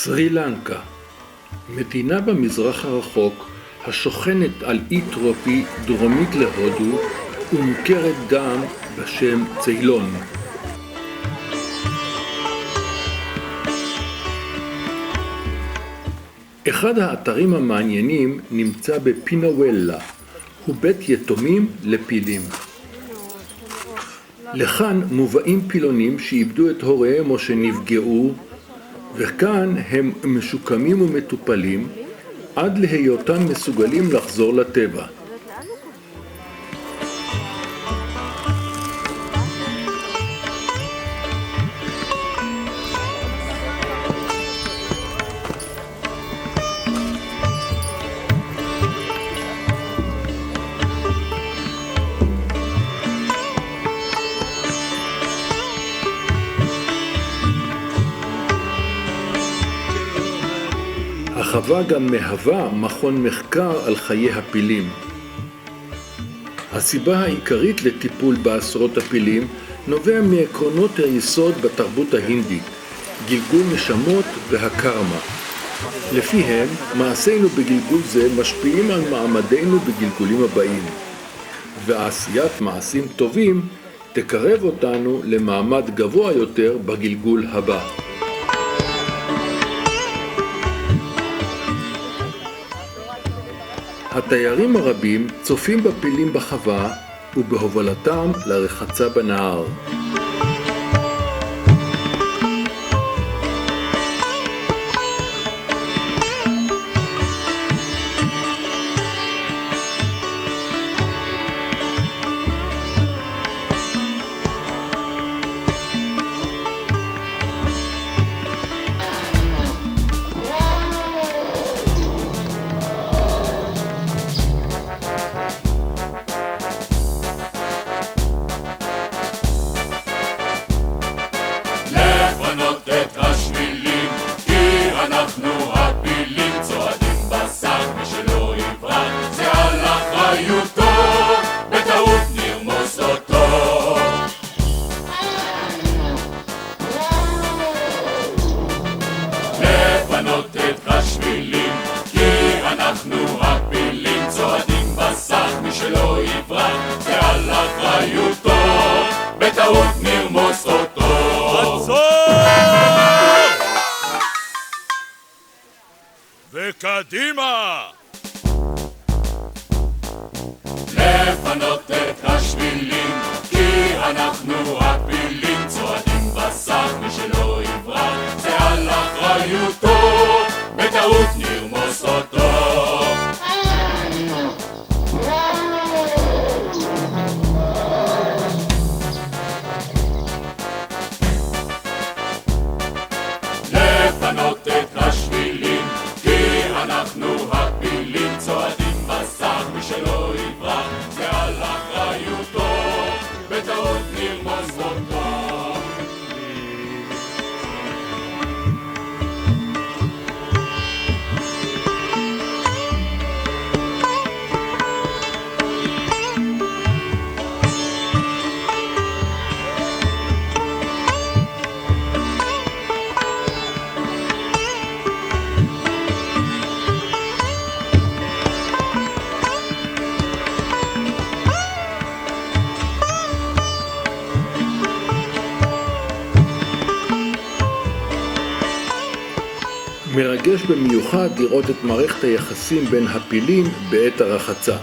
סרי לנקה, מדינה במזרח הרחוק השוכנת על אי טרופי דרומית להודו ומוכרת גם בשם ציילון. אחד האתרים המעניינים נמצא בפינאוולה, הוא בית יתומים לפילים. לכאן מובאים פילונים שאיבדו את הוריהם או שנפגעו, וכאן הם משוקמים ומטופלים עד להיותם מסוגלים לחזור לטבע. החווה גם מהווה מכון מחקר על חיי הפילים. הסיבה העיקרית לטיפול בעשרות הפילים נובע מעקרונות היסוד בתרבות ההינדית, גלגול נשמות והקרמה. לפיהם, מעשינו בגלגול זה משפיעים על מעמדנו בגלגולים הבאים, ועשיית מעשים טובים תקרב אותנו למעמד גבוה יותר בגלגול הבא. התיירים הרבים צופים בפילים בחווה ובהובלתם לרחצה בנהר. שלא יברח, זה על אחריותו, בטעות נרמוס אותו. עצור! וקדימה! לפנות את השבילים, כי אנחנו הפילים צועדים בסך, מי שלא יברח, זה על אחריותו, בטעות נרמוס אותו. לפנות את השבילים, כי אנחנו הפילים צועדים בסך, מי שלא יברח, זה על אחריותו, בטעות נרמוס אותו. מרגש במיוחד לראות את מערכת היחסים בין הפילים בעת הרחצה.